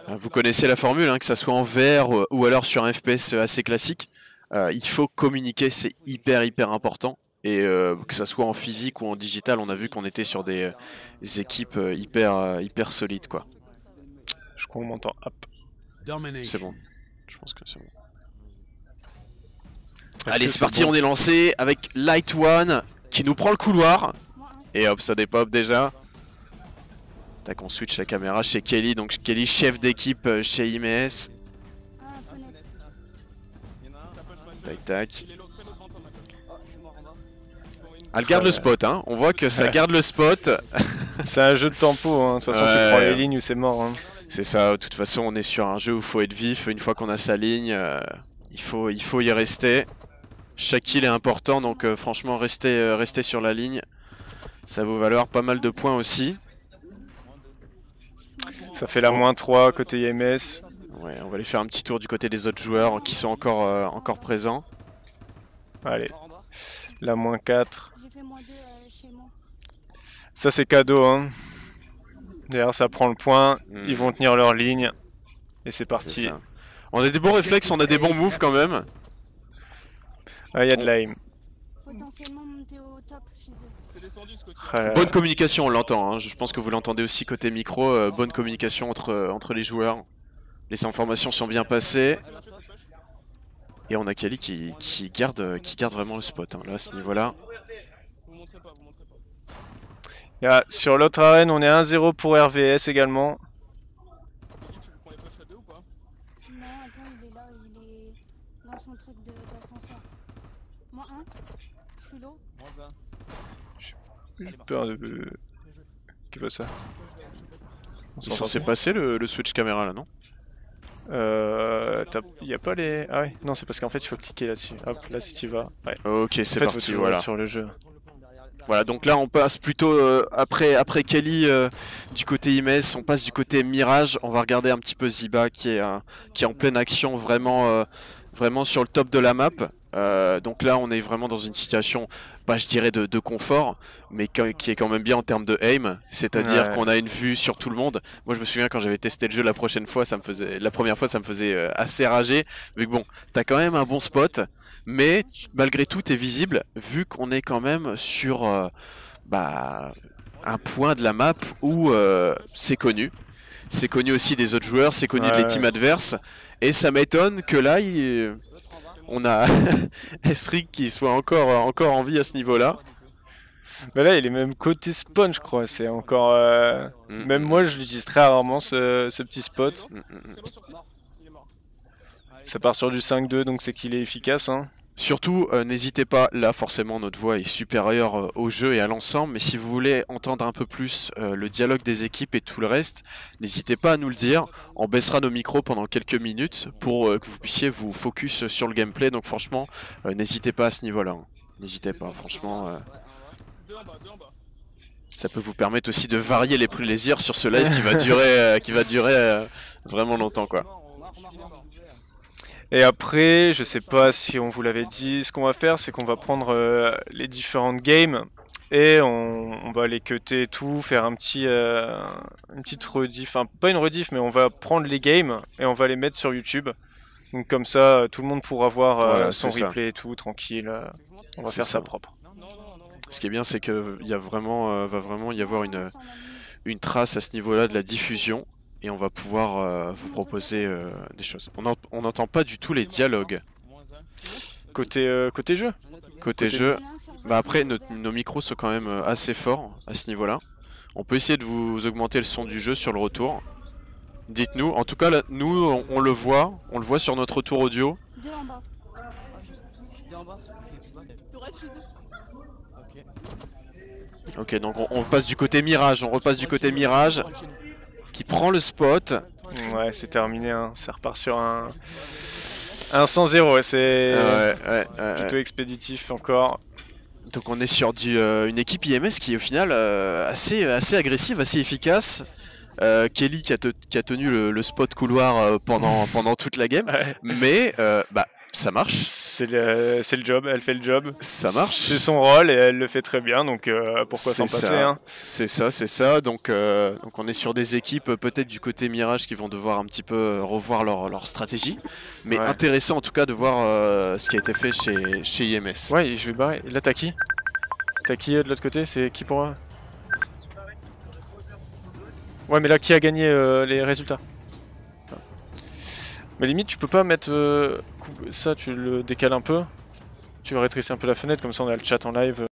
Vous connaissez la formule, hein, que ça soit en VR ou alors sur un FPS assez classique. Il faut communiquer, c'est hyper important. Et que ça soit en physique ou en digital, on a vu qu'on était sur des équipes hyper solides, quoi. Je crois qu'on m'entend. Hop. C'est bon. Je pense que c'est bon. Est-ce Allez, que c'est parti, bon on est lancé avec Light One qui nous prend le couloir. Et hop, ça dépop déjà. Tac, on switch la caméra chez Kelly. Donc Kelly, chef d'équipe chez IMS. Tac. Elle garde le spot, hein. On voit que ça garde le spot. C'est un jeu de tempo, hein. De toute façon, tu prends les lignes ou c'est mort. Hein. C'est ça, de toute façon, on est sur un jeu où il faut être vif. Une fois qu'on a sa ligne, il faut y rester. Chaque kill est important, donc franchement, rester sur la ligne. Ça vaut valoir pas mal de points aussi. Ça fait la -3 côté IMS. Ouais, on va aller faire un petit tour du côté des autres joueurs qui sont encore présents. Allez, la -4. Ça c'est cadeau, hein. D'ailleurs ça prend le point, ils vont tenir leur ligne. Et c'est parti. On a des bons réflexes, on a des bons moves quand même. Ah, il y a de la aim. Bonne communication, on l'entend, hein. Je pense que vous l'entendez aussi côté micro, bonne communication entre les joueurs. Les informations sont bien passées. Et on a Kelly qui garde vraiment le spot, hein, là à ce niveau-là. Sur l'autre arène, on est 1-0 pour RVS également. J'ai peur de... Qu'est-ce que ça? Il est censé passer le switch caméra là, non? Il y a pas les... Ah ouais, non c'est parce qu'en fait il faut cliquer là-dessus. Hop, là si tu vas. Ouais. Ok, c'est parti, voilà. Sur le jeu. Voilà, donc là on passe plutôt après Kelly du côté IMS, on passe du côté Mirage. On va regarder un petit peu Ziba qui est en pleine action, vraiment sur le top de la map. Donc là on est vraiment dans une situation, je dirais de confort, mais qui est quand même bien en termes de aim, c'est-à-dire qu'on a une vue sur tout le monde. Moi je me souviens quand j'avais testé le jeu la première fois ça me faisait assez rager, vu que bon, t'as quand même un bon spot, mais malgré tout t'es visible, vu qu'on est quand même sur un point de la map où c'est connu. C'est connu aussi des autres joueurs, c'est connu de les teams adverses, et ça m'étonne que là on a Estrik qui soit encore en vie à ce niveau-là. Bah là, il est même côté spawn, je crois. C'est encore. Même moi, je l'utilise très rarement ce petit spot. Ça part sur du 5-2, donc c'est qu'il est efficace. Hein. Surtout, n'hésitez pas, là forcément notre voix est supérieure au jeu et à l'ensemble, mais si vous voulez entendre un peu plus le dialogue des équipes et tout le reste, n'hésitez pas à nous le dire, on baissera nos micros pendant quelques minutes pour que vous puissiez vous focus sur le gameplay, donc franchement, n'hésitez pas à ce niveau-là, hein. N'hésitez pas, franchement, ça peut vous permettre aussi de varier les plaisirs sur ce live qui va durer vraiment longtemps, quoi. Et après, je sais pas si on vous l'avait dit, ce qu'on va faire, c'est qu'on va prendre les différentes games et on va les cutter et tout, faire une petite rediff, enfin pas une rediff, mais on va prendre les games et on va les mettre sur YouTube. Donc comme ça, tout le monde pourra voir son replay et tout, tranquille. On va faire ça propre. Ce qui est bien, c'est qu'il va vraiment y avoir une trace à ce niveau-là de la diffusion. Et on va pouvoir vous proposer des choses. On n'entend pas du tout les dialogues. Côté jeu. Côté jeu. Après, nos micros sont quand même assez forts à ce niveau-là. On peut essayer de vous augmenter le son du jeu sur le retour. Dites-nous. En tout cas, là, nous, on le voit sur notre retour audio. Ok, donc on passe du côté Mirage. On repasse du côté Mirage. Qui prend le spot. Ouais, c'est terminé, hein. Ça repart sur un 100-0, c'est plutôt expéditif encore. Donc on est sur une équipe IMS qui est au final assez agressive, assez efficace. Kelly qui a tenu le spot couloir pendant toute la game. Mais Ça marche. C'est le job, elle fait le job. Ça marche. C'est son rôle et elle le fait très bien, donc pourquoi s'en passer hein. C'est ça. Donc on est sur des équipes peut-être du côté Mirage qui vont devoir un petit peu revoir leur stratégie. Mais intéressant en tout cas de voir ce qui a été fait chez IMS. Ouais, je vais barrer. Là t'as qui? T'as qui de l'autre côté? C'est qui pour moi? Ouais, mais là qui a gagné les résultats? Mais limite, tu peux pas mettre ça, tu le décales un peu. Tu rétrécis un peu la fenêtre, comme ça on a le chat en live.